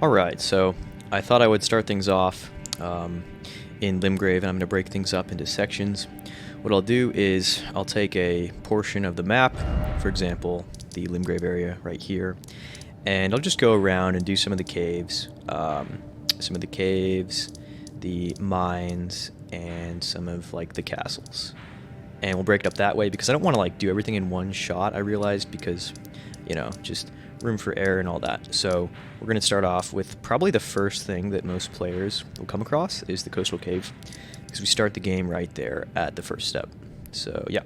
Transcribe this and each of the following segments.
Alright, so I thought I would start things off in Limgrave, and I'm going to break things up into sections. What I'll do is I'll take a portion of the map, for example, the Limgrave area right here, and I'll just go around and do some of the caves, the mines, and some of like the castles. And we'll break it up that way because I don't want to like do everything in one shot, I realized, because, you know, just room for error and all that. So we're going to start off with probably the first thing that most players will come across is the coastal cave, because we start the game right there at the first step. So yeah.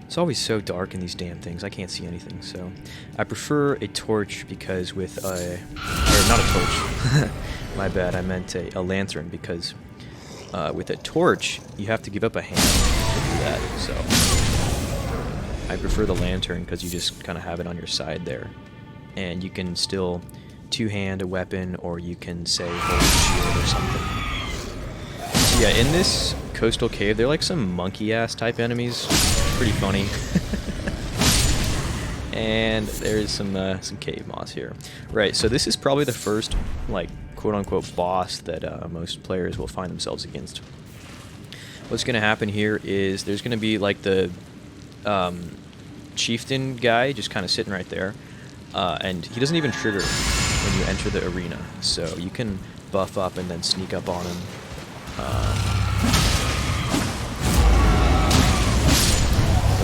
It's always so dark in these damn things, I can't see anything, so I prefer a torch because with a, or not a torch, my bad, I meant a lantern, because with a torch you have to give up a hand to do that, so I prefer the lantern because you just kind of have it on your side there, and you can still two-hand a weapon, or you can say hold a shield or something. So yeah, in this coastal cave they're like some monkey-ass type enemies. Pretty funny. And there's some cave moss here. Right, so this is probably the first, like, quote-unquote boss that most players will find themselves against. What's going to happen here is there's going to be, like, the chieftain guy just kind of sitting right there. And he doesn't even trigger when you enter the arena. So you can buff up and then sneak up on him.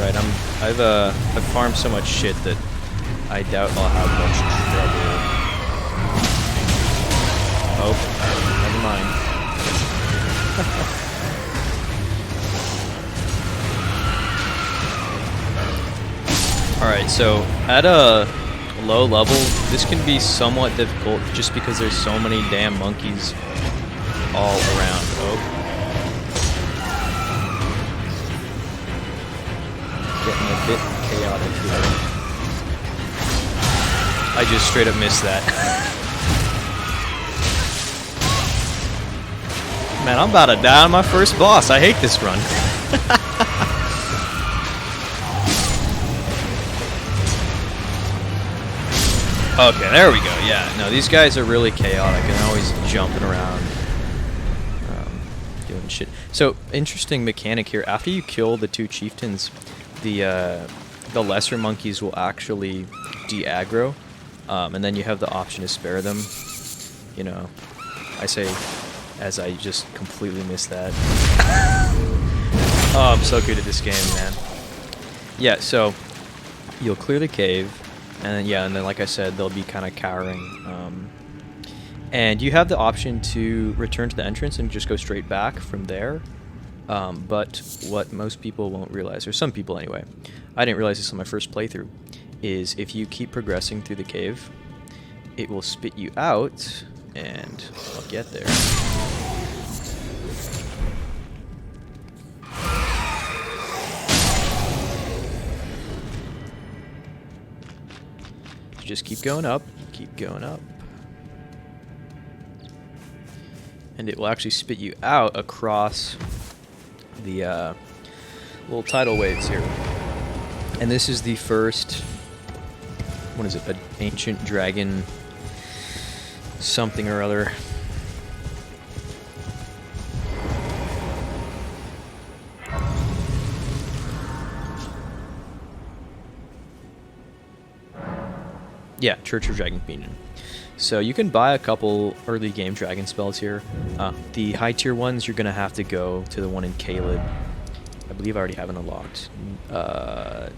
Right, I've farmed so much shit that I doubt I'll have much trouble. Oh, never mind. Alright, so at a low level, this can be somewhat difficult just because there's so many damn monkeys all around. Oh. Getting a bit chaotic here. I just straight up missed that. Man, I'm about to die on my first boss. I hate this run. Okay, there we go. Yeah, no, these guys are really chaotic and always jumping around. Doing shit. So, interesting mechanic here. After you kill the two chieftains, the lesser monkeys will actually de-aggro, and then you have the option to spare them. You know, I say as I just completely missed that. Oh, I'm so good at this game, man. Yeah, so you'll clear the cave, and then like I said, they'll be kind of cowering. And you have the option to return to the entrance and just go straight back from there. But what most people won't realize, or some people anyway, I didn't realize this on my first playthrough, is if you keep progressing through the cave, it will spit you out, and I'll get there. You just keep going up, and it will actually spit you out across the little tidal waves here. And this is the first, what is it, an ancient dragon something or other. Yeah, Church of Dragon Communion. So you can buy a couple early game dragon spells here. The high tier ones, you're going to have to go to the one in Caleb. I believe I already have it unlocked. I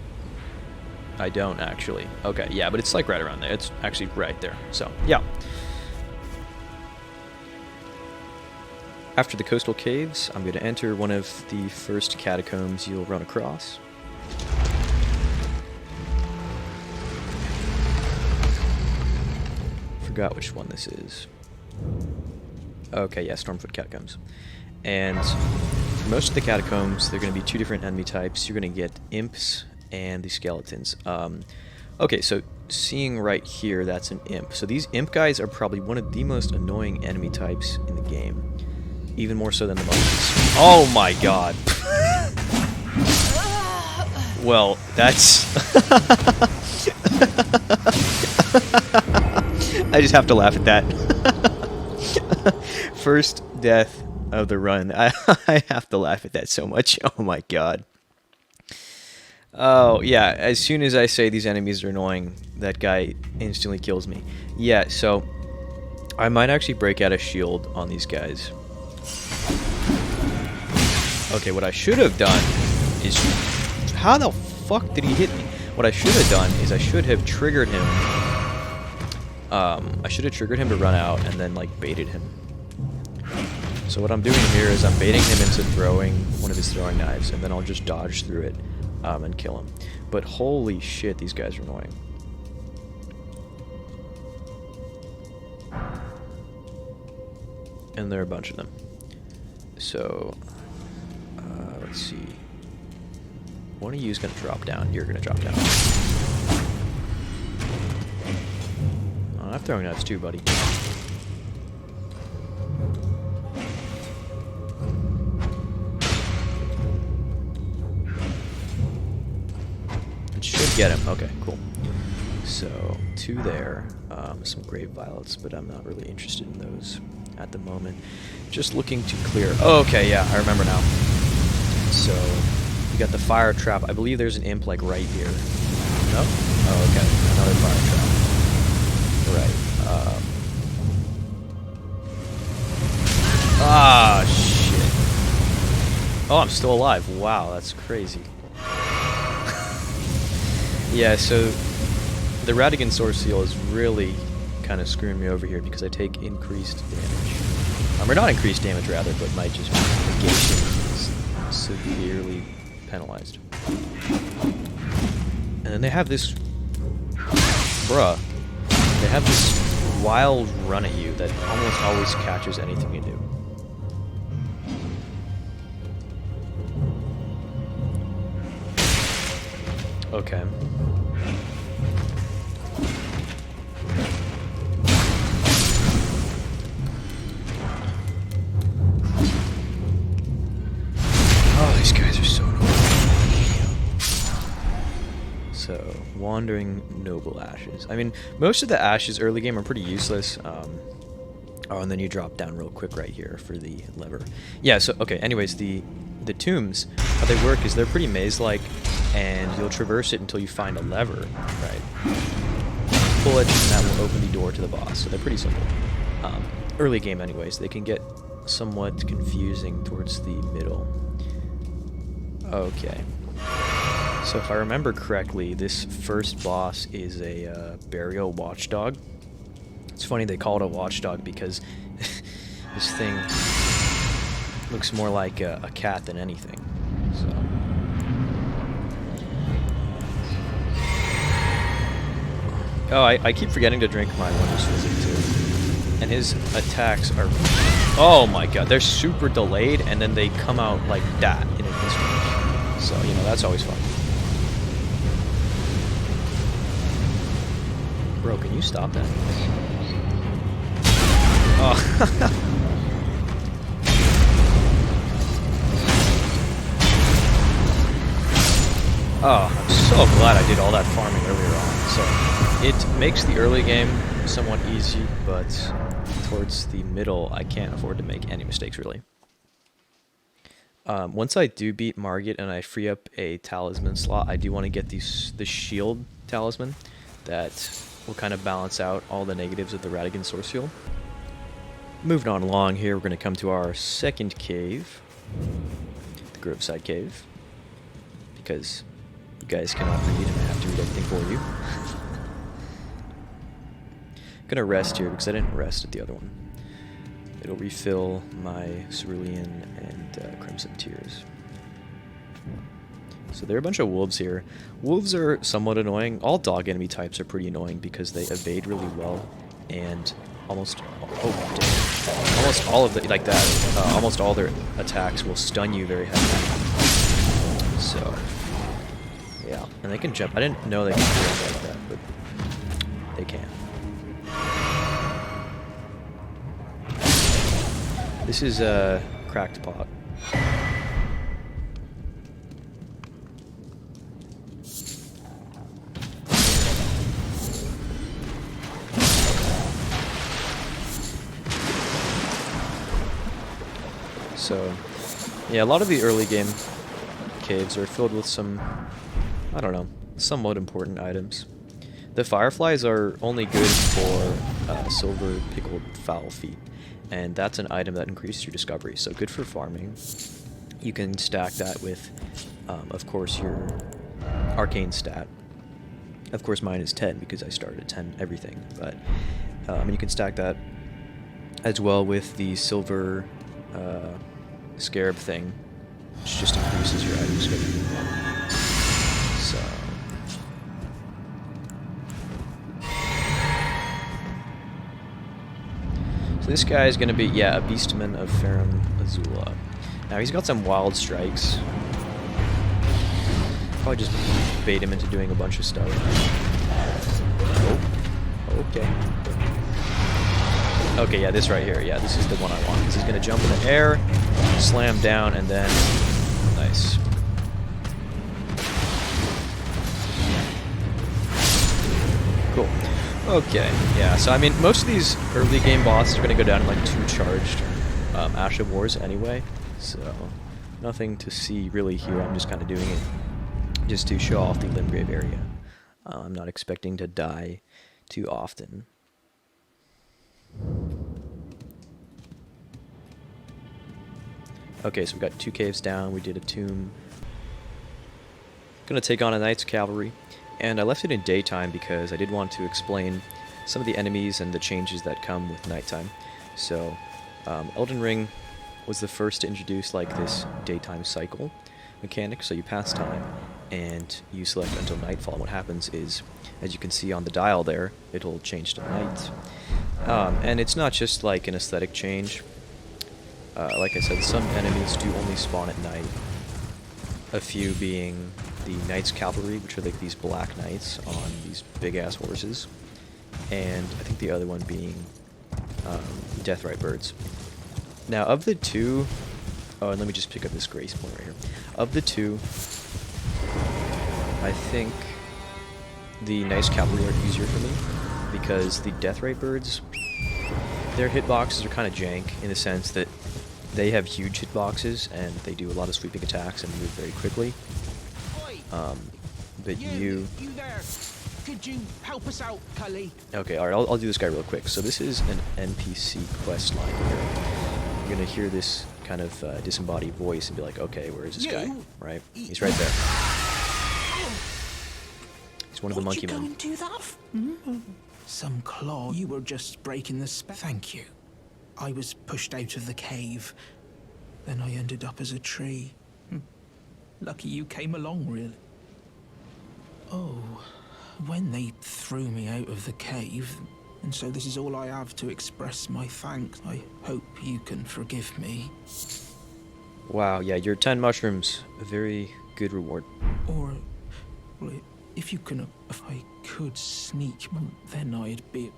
don't actually. Okay, yeah, but it's like right around there. It's actually right there. So, yeah. After the coastal caves, I'm going to enter one of the first catacombs you'll run across. Forgot which one this is. Okay, yeah, Stormfoot Catacombs. And for most of the catacombs, they're going to be two different enemy types. You're going to get imps and the skeletons. Okay, so seeing right here, that's an imp. So these imp guys are probably one of the most annoying enemy types in the game. Even more so than the monkeys. Oh my god. Well, that's... I just have to laugh at that. First death of the run. I have to laugh at that so much. Oh my god. Oh, yeah, as soon as I say these enemies are annoying, that guy instantly kills me. Yeah, so I might actually break out a shield on these guys. Okay, what I should have done is... How the fuck did he hit me? What I should have done is I should have triggered him. I should have triggered him to run out and then, like, baited him. So what I'm doing here is I'm baiting him into throwing one of his throwing knives, and then I'll just dodge through it and kill him. But holy shit, these guys are annoying. And there are a bunch of them. So, let's see. One of you is going to drop down. You're going to drop down. Oh, I'm throwing knives too, buddy. It should get him. Okay, cool. So, 2 there. Some grave violets, but I'm not really interested in those at the moment. Just looking to clear. Oh, okay, yeah, I remember now. So, we got the fire trap. I believe there's an imp, like, right here. No? Oh, okay. Another fire trap. Right. Ah, shit. Oh, I'm still alive. Wow, that's crazy. Yeah, so the Radigan Source Seal is really kind of screwing me over here because I take increased damage. Or not increased damage, rather, but my just negation is severely penalized. And then they have this... Bruh. They have this wild run at you that almost always catches anything you do. Okay. Oh, these guys are so annoying. So, Wandering Noble Ashes. I mean, most of the ashes early game are pretty useless. Oh, and then you drop down real quick right here for the lever. Yeah, so, okay, anyways, the tombs, how they work is they're pretty maze-like, and you'll traverse it until you find a lever, right? Pull it, and that will open the door to the boss. So they're pretty simple. Early game, anyways. They can get somewhat confusing towards the middle. Okay. So if I remember correctly, this first boss is a burial watchdog. It's funny they call it a watchdog because this thing looks more like a cat than anything. So. Oh, I keep forgetting to drink my Wondrous Physic too. And his attacks are... Oh my god, they're super delayed, and then they come out like that in an instant. So, you know, that's always fun. Bro, can you stop that? Oh. Oh, I'm so glad I did all that farming earlier on. So, it makes the early game somewhat easy, but towards the middle, I can't afford to make any mistakes, really. Once I do beat Margit and I free up a talisman slot, I do want to get the shield talisman that will kind of balance out all the negatives of the Radigan Source Seal. Moving on along here, we're going to come to our second cave, the Groveside Cave, because you guys cannot read and I have to read everything for you. I'm going to rest here because I didn't rest at the other one. It'll refill my Cerulean and Crimson Tears. So there are a bunch of wolves here. Wolves are somewhat annoying. All dog enemy types are pretty annoying because they evade really well, and almost all of the almost all their attacks will stun you very heavily. So yeah, and they can jump. I didn't know they could jump like that, but they can. This is a cracked pot. So, yeah, a lot of the early game caves are filled with some, I don't know, somewhat important items. The fireflies are only good for silver pickled fowl feet, and that's an item that increases your discovery, so good for farming. You can stack that with, of course, your arcane stat. Of course, mine is 10 because I started at 10 everything, but you can stack that as well with the silver scarab thing, which just increases your item discovery. So this guy is going to be, yeah, a Beastman of Farum Azula. Now, he's got some wild strikes. Probably just bait him into doing a bunch of stuff. Oh, okay. Okay, yeah, this right here. Yeah, this is the one I want. Because he's going to jump in the air, slam down, and then... Nice. Cool. Okay, yeah, so I mean, most of these early game bosses are going to go down in like 2 charged Ash of Wars anyway, so nothing to see really here. I'm just kind of doing it just to show off the Limgrave area. I'm not expecting to die too often. Okay, so we got 2 caves down, we did a tomb. Gonna take on a Knight's Cavalry. And I left it in daytime because I did want to explain some of the enemies and the changes that come with nighttime. So, Elden Ring was the first to introduce like this daytime cycle mechanic. So you pass time and you select until nightfall. And what happens is, as you can see on the dial there, it'll change to night. And it's not just like an aesthetic change. Like I said, some enemies do only spawn at night. A few being the Knight's Cavalry, which are like these black knights on these big-ass horses. And I think the other one being Deathrite birds. Now, of the 2... Oh, and let me just pick up this grace point right here. Of the 2, I think the Knight's Cavalry are easier for me, because the Deathrite birds, their hitboxes are kind of jank, in the sense that they have huge hitboxes, and they do a lot of sweeping attacks and move very quickly. But you there. Could you help us out, Cully? Okay, alright, I'll do this guy real quick. So this is an NPC quest line here. You're gonna hear this kind of disembodied voice and be like, okay, where is this guy? Right? He's right there. He's one of the monkey men. What you go and do that? Some claw. You were just breaking the spell. Thank you. I was pushed out of the cave. Then I ended up as a tree. Lucky you came along, really. Oh, when they threw me out of the cave, and so this is all I have to express my thanks. I hope you can forgive me. Wow, yeah, your 10 mushrooms, a very good reward. Or, well, if I could sneak, then I'd be...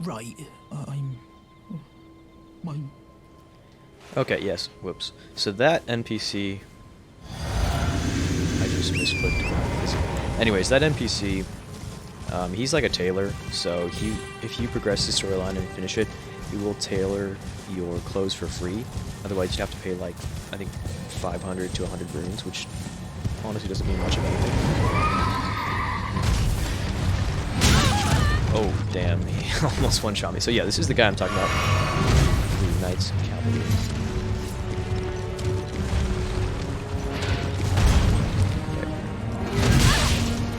Right, I'm... Okay, yes, whoops. So that NPC... I just misclicked. Anyways, that NPC, he's like a tailor, so if you progress the storyline and finish it, he will tailor your clothes for free. Otherwise, you'd have to pay like, I think, 500 to 100 runes, which honestly doesn't mean much of anything. Oh, damn, he almost one-shot me. So yeah, this is the guy I'm talking about. The Knight's Cavalry.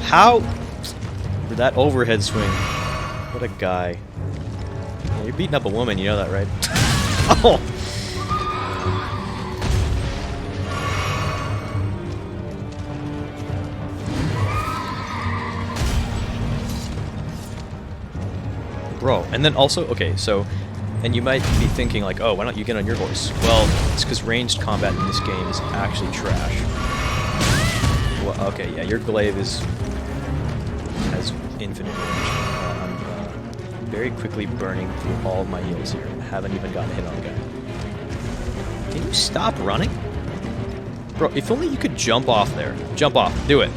How? For that overhead swing. What a guy. Yeah, you're beating up a woman, you know that, right? Oh! Bro, and then also, okay, so, and you might be thinking like, oh, why don't you get on your horse? Well, it's because ranged combat in this game is actually trash. Well, okay, yeah, your glaive has infinite range. I'm very quickly burning through all of my heals here. I haven't even gotten a hit on the guy. Can you stop running? Bro, if only you could jump off there. Jump off. Do it.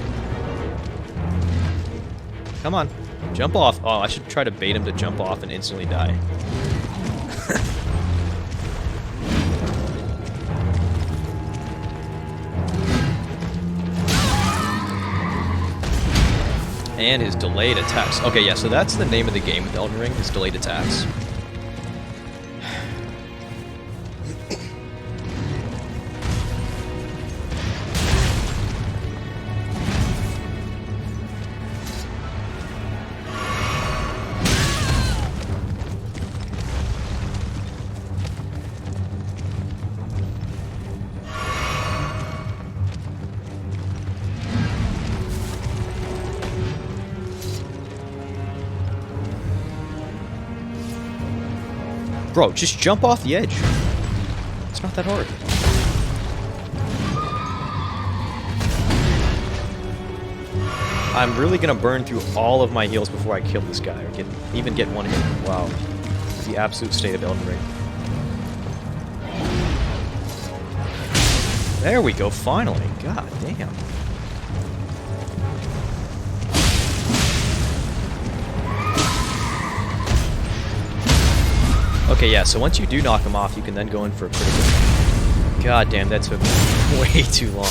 Come on. Jump off. Oh, I should try to bait him to jump off and instantly die. And his delayed attacks. Okay, yeah, so that's the name of the game with Elden Ring, his delayed attacks. Bro, just jump off the edge. It's not that hard. I'm really gonna burn through all of my heals before I kill this guy, or even get one hit. Wow. The absolute state of Elden Ring. There we go, finally. God damn. Okay, yeah, so once you do knock him off, you can then go in for a critical. God damn, that took way too long.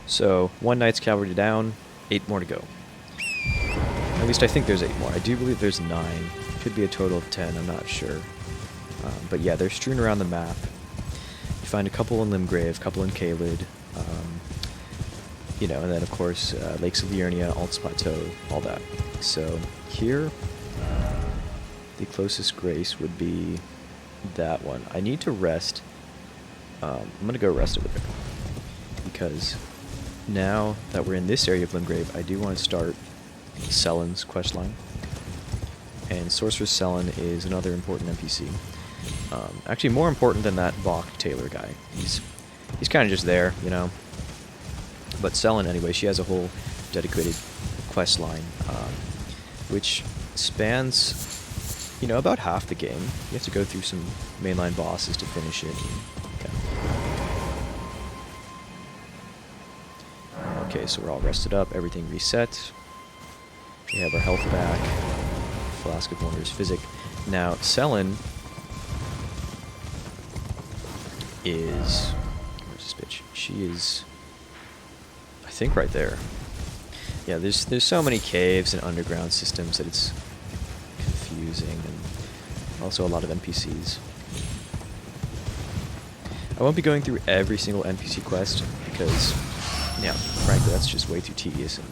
So, 1 Knight's Cavalry down, 8 more to go. At least I think there's 8 more. I do believe there's 9. Could be a total of 10, I'm not sure. But yeah, they're strewn around the map. You find a couple in Limgrave, a couple in Caelid. You know, and then of course, Lakes of Liurnia, Alts Plateau, all that. So here, the closest grace would be that one. I need to rest. I'm gonna go rest over there, because now that we're in this area of Limgrave, I do want to start Selen's questline. And Sorceress Selen is another important NPC. Actually, more important than that Bach Taylor guy. He's kind of just there, you know. But Selen, anyway, she has a whole dedicated quest line, which spans, you know, about half the game. You have to go through some mainline bosses to finish it. Okay, so we're all rested up, everything reset. We have our health back. Flask of Wondrous Physic. Now, Selen is... Where's this bitch? She is... I think right there. Yeah, there's so many caves and underground systems that it's confusing, and also a lot of NPCs. I won't be going through every single NPC quest because, yeah, frankly, that's just way too tedious, and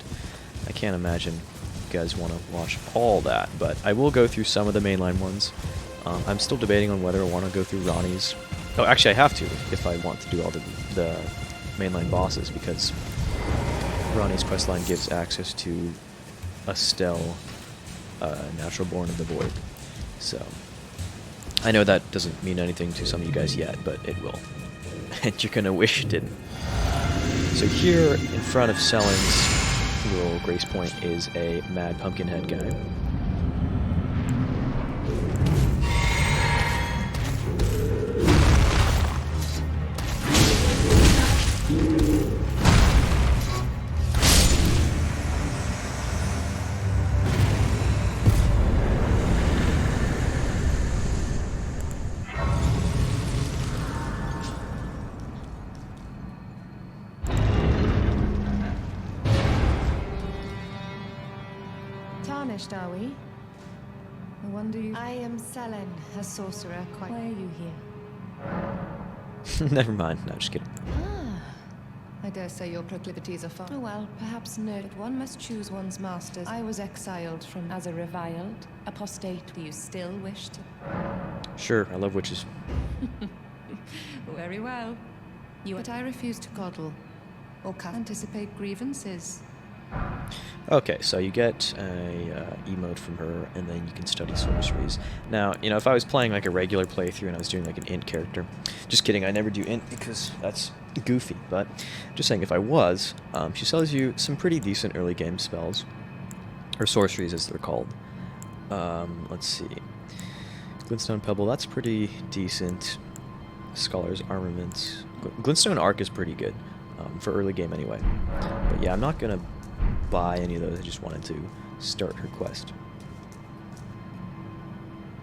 I can't imagine you guys want to watch all that, but I will go through some of the mainline ones. I'm still debating on whether I want to go through Ronnie's. Oh, actually, I have to if I want to do all the mainline bosses, because Ronnie's questline gives access to Estelle, Natural Born of the Void. So, I know that doesn't mean anything to some of you guys yet, but it will. And you're gonna wish it didn't. So here, in front of Selen's little grace point, is a Mad Pumpkinhead guy. Tarnished, are we? I wonder you... I am Selen, a sorcerer. Why are you here? Never mind. No, just kidding. Ah, I dare say your proclivities are far. Oh well, perhaps no, but one must choose one's masters. I was exiled from as a reviled, apostate. Do you still wish to? Sure, I love witches. Very well. But I refuse to coddle or anticipate grievances. Okay, so you get a emote from her, and then you can study sorceries. Now, you know, if I was playing like a regular playthrough and I was doing like an int character, just kidding, I never do int because that's goofy, but just saying, if I was, she sells you some pretty decent early game spells, or sorceries as they're called. Let's see. Glintstone Pebble, that's pretty decent. Scholar's Armament. Glintstone Arc is pretty good, for early game anyway. But yeah, I'm not gonna buy any of those. I just wanted to start her quest.